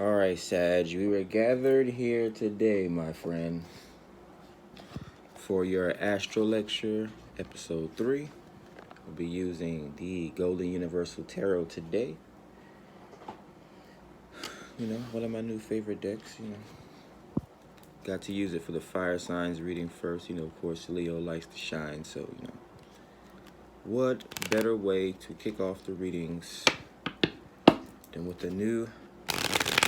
All right, Sag, we were gathered here today, my friend, for your AstroLecture, Episode 3. We'll be using the Golden Universal Tarot today. You know, one of my new favorite decks, Got to use it for the fire signs reading first. Of course, Leo likes to shine, so, What better way to kick off the readings than with the new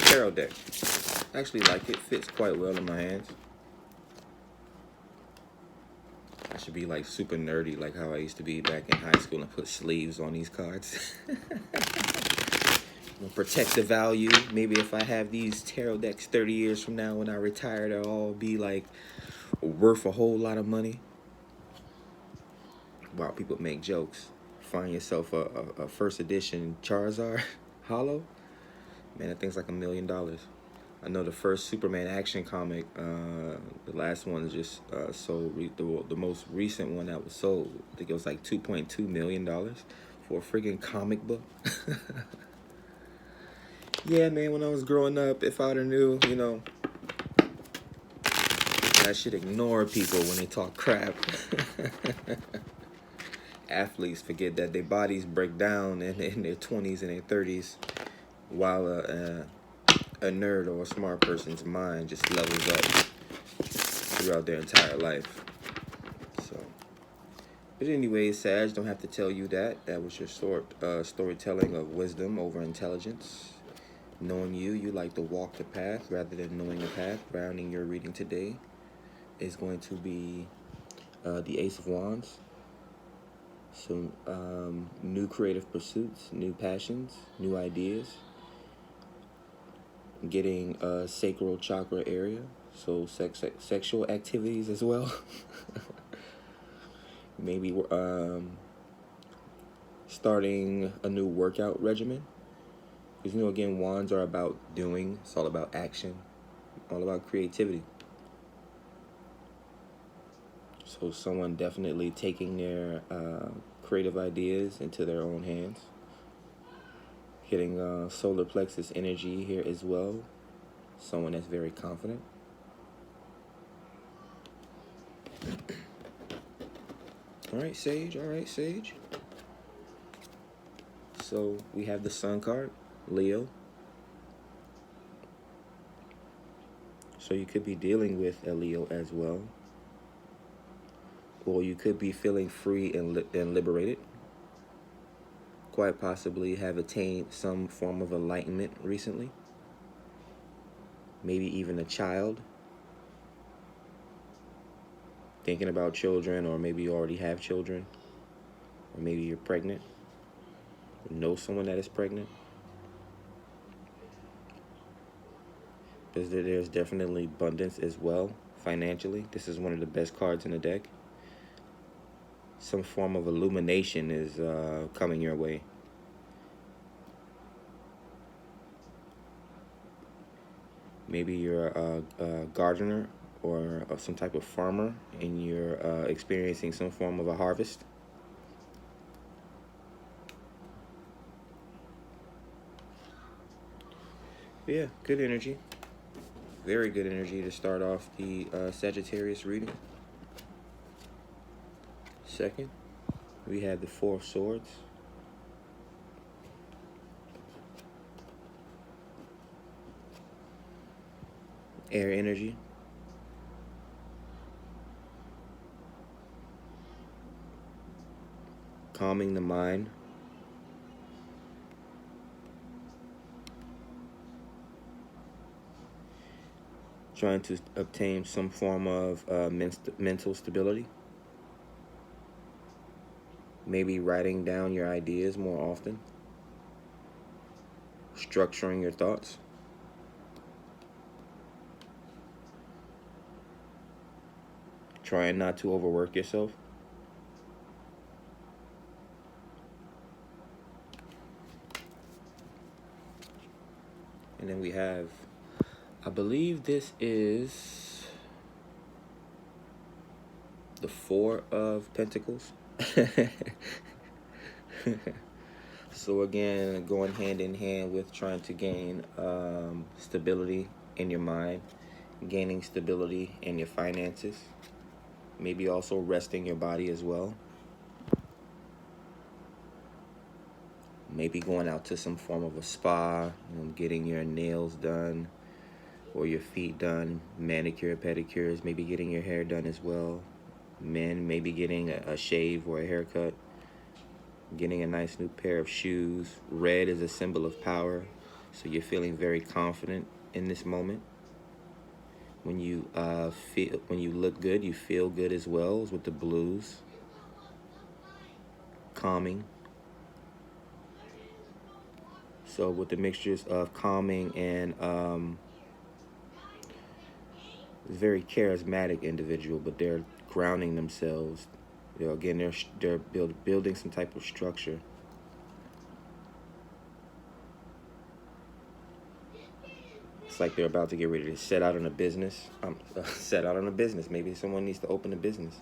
tarot deck? I actually like it. Fits quite well in my hands. I should be like super nerdy, like how I used to be back in high school and put sleeves on these cards. Protect the value. Maybe if I have these tarot decks 30 years from now when I retire, they'll all be like worth a whole lot of money. Wow, people make jokes. Find yourself a first edition Charizard Hollow. Man, that thing's like $1 million. I know the first Superman action comic, the last one just sold. The most recent one that was sold, I think it was like $2.2 million for a freaking comic book. Yeah, man, when I was growing up, if I would have knew, I should ignore people when they talk crap. Athletes forget that their bodies break down in their 20s and their 30s, while a nerd or a smart person's mind just levels up throughout their entire life. So, but anyways, Sag, don't have to tell you that. That was your storytelling of wisdom over intelligence. Knowing you like to walk the path rather than knowing the path. Grounding your reading today is going to be the Ace of Wands. So, new creative pursuits, new passions, new ideas. Getting a sacral chakra area, so sexual activities as well. Maybe starting a new workout regimen. Because, again, wands are about doing. It's all about action, all about creativity. So someone definitely taking their creative ideas into their own hands. Hitting solar plexus energy here as well. Someone that's very confident. All right, Sage. So we have the Sun card, Leo. So you could be dealing with a Leo as well. Or you could be feeling free and liberated. Quite possibly have attained some form of enlightenment recently. Maybe even a child. Thinking about children, or maybe you already have children. Or maybe you're pregnant. Or know someone that is pregnant. There's definitely abundance as well, financially. This is one of the best cards in the deck. Some form of illumination is coming your way. Maybe you're a gardener or some type of farmer, and you're experiencing some form of a harvest. Yeah, good energy. Very good energy to start off the Sagittarius reading. Second, we have the Four of Swords. Air energy. Calming the mind. Trying to obtain some form of mental stability. Maybe writing down your ideas more often. Structuring your thoughts. Trying not to overwork yourself. And then we have, I believe this is the Four of Pentacles. So again, going hand in hand with trying to gain stability in your mind, gaining stability in your finances, maybe also resting your body as well. Maybe going out to some form of a spa, getting your nails done or your feet done, manicure, pedicures, maybe getting your hair done as well. Men, maybe getting a shave or a haircut, getting a nice new pair of shoes. Red is a symbol of power, so you're feeling very confident in this moment. When you when you look good, you feel good as well, with the blues. Calming. So with the mixtures of calming and very charismatic individual, but they're grounding themselves. Again, they're building some type of structure. It's like they're about to get ready to set out on a business. Set out on a business. Maybe someone needs to open a business.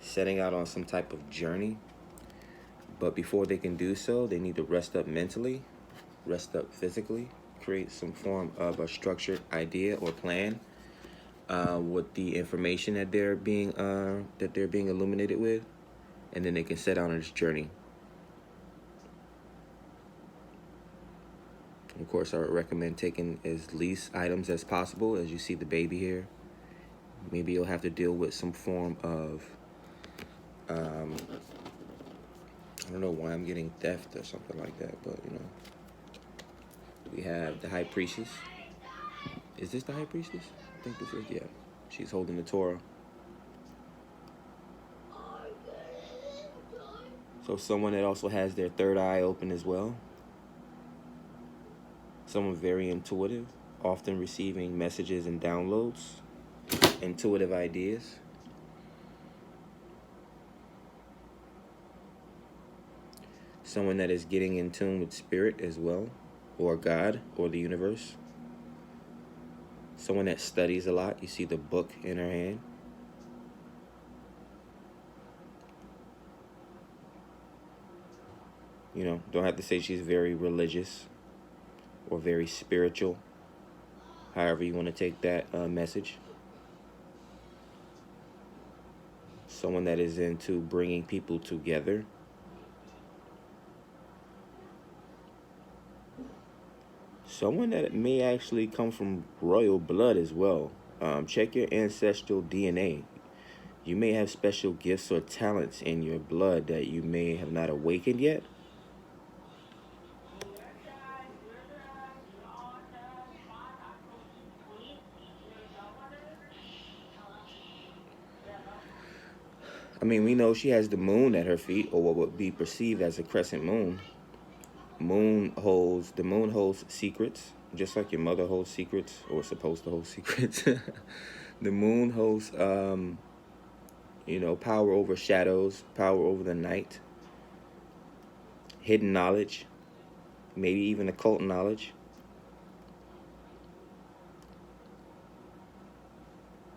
Setting out on some type of journey. But before they can do so, they need to rest up mentally, rest up physically, create some form of a structured idea or plan with the information that they're being illuminated with, and then they can set out on this journey. Of course, I would recommend taking as least items as possible. As you see the baby here, maybe you'll have to deal with some form of I don't know why I'm getting theft or something like that, but we have the High Priestess. Is this the High Priestess? I think this is, yeah. She's holding the Torah. So someone that also has their third eye open as well. Someone very intuitive, often receiving messages and downloads, intuitive ideas. Someone that is getting in tune with spirit as well, or God, or the universe. Someone that studies a lot. You see the book in her hand. Don't have to say she's very religious or very spiritual, however you want to take that message. Someone that is into bringing people together. Someone that may actually come from royal blood as well. Check your ancestral DNA. You may have special gifts or talents in your blood that you may have not awakened yet. I mean, we know she has the moon at her feet, or what would be perceived as a crescent moon. The moon holds secrets, just like your mother holds secrets, or supposed to hold secrets. The moon holds, power over shadows, power over the night, hidden knowledge, maybe even occult knowledge.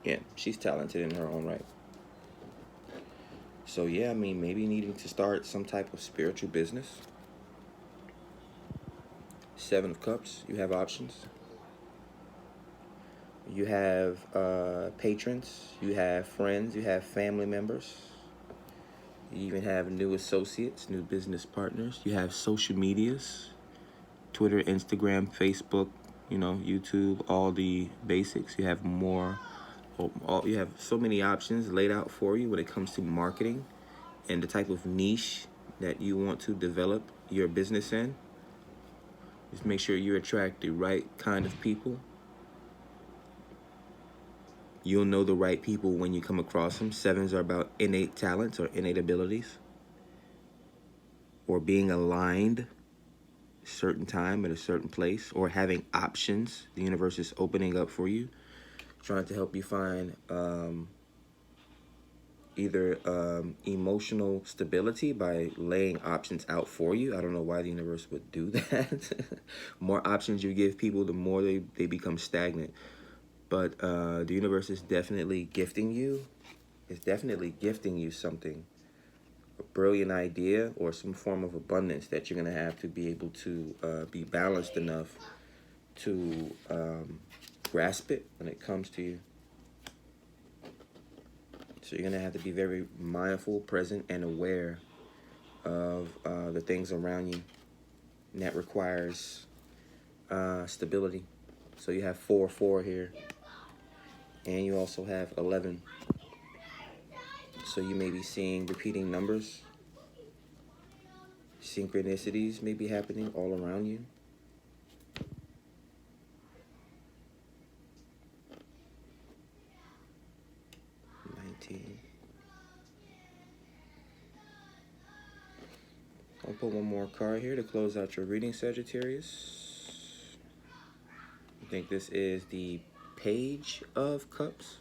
Yeah, she's talented in her own right. So yeah, I mean, maybe needing to start some type of spiritual business. Seven of Cups, you have options. You have patrons, you have friends, you have family members. You even have new associates, new business partners. You have social medias, Twitter, Instagram, Facebook, YouTube, all the basics. You have more. You have so many options laid out for you when it comes to marketing and the type of niche that you want to develop your business in. Just make sure you attract the right kind of people. You'll know the right people when you come across them. Sevens are about innate talents or innate abilities, or being aligned a certain time at a certain place, or having options. The universe is opening up for you, trying to help you find either emotional stability by laying options out for you. I don't know why the universe would do that. More options you give people, the more they become stagnant. But the universe is definitely gifting you. It's definitely gifting you something brilliant idea or some form of abundance that you're going to have to be able to be balanced enough to grasp it when it comes to you. So you're going to have to be very mindful, present, and aware of the things around you. And that requires stability. So you have 4-4 here. And you also have 11. So you may be seeing repeating numbers. Synchronicities may be happening all around you. I'll put one more card here to close out your reading, Sagittarius. I think this is the Page of Cups.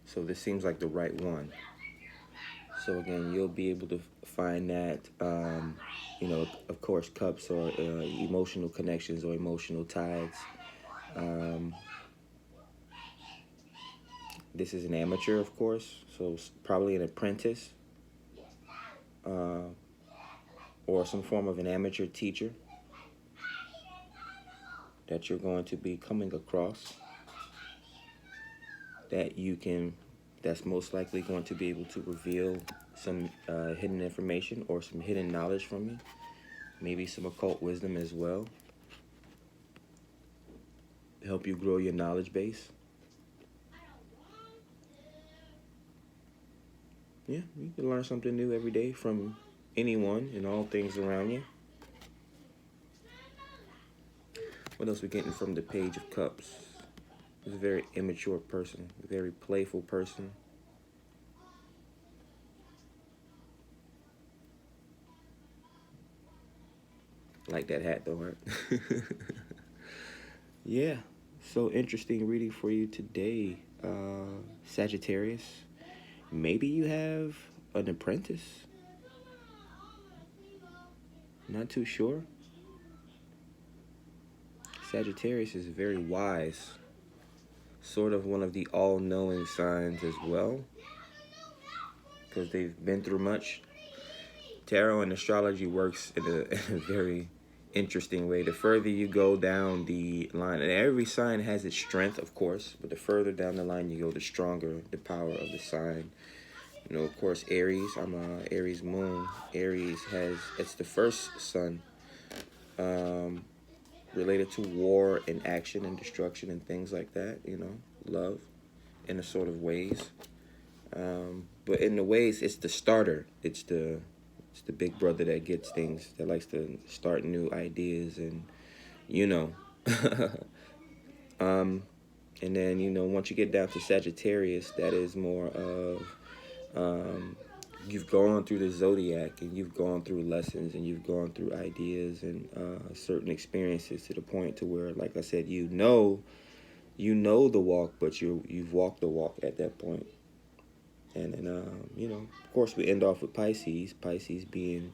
So this seems like the right one. So again, you'll be able to find that, you know, of course, cups are emotional connections or emotional ties. This is an amateur, of course, so probably an apprentice or some form of an amateur teacher that you're going to be coming across that's most likely going to be able to reveal some hidden information or some hidden knowledge from you, maybe some occult wisdom as well, help you grow your knowledge base. Yeah, you can learn something new every day from anyone and all things around you. What else we getting from the Page of Cups? He's a very immature person, a very playful person. Like that hat though, right? Yeah, so interesting reading for you today, Sagittarius. Maybe you have an apprentice. Not too sure. Sagittarius is very wise. Sort of one of the all-knowing signs as well, because they've been through much. Tarot and astrology works in a very interesting way. The further you go down the line, and every sign has its strength, of course, but the further down the line you go, the stronger the power of the sign. You know, of course, Aries. I'm a Aries moon. Aries it's the first sun, related to war and action and destruction and things like that. You know, love in a sort of ways. But in the ways, it's the starter. It's the big brother that gets things, that likes to start new ideas and, you know. And then, you know, once you get down to Sagittarius, that is more of, you've gone through the zodiac and you've gone through lessons and you've gone through ideas and certain experiences to the point to where, like I said, you know the walk, but you've walked the walk at that point. And then, you know, of course, we end off with Pisces. Pisces being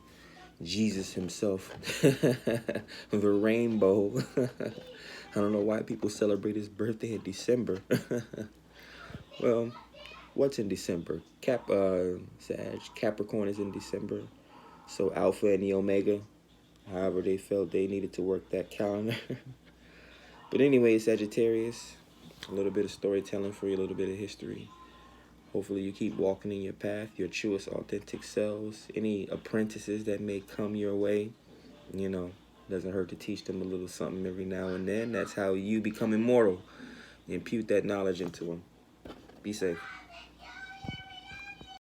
Jesus himself, the rainbow. I don't know why people celebrate his birthday in December. Well, what's in December? Sag, Capricorn is in December. So Alpha and the Omega, however they felt they needed to work that calendar. But anyway, Sagittarius, a little bit of storytelling for you, a little bit of history. Hopefully you keep walking in your path, your truest authentic selves. Any apprentices that may come your way, you know, doesn't hurt to teach them a little something every now and then. That's how you become immortal. Impute that knowledge into them. Be safe.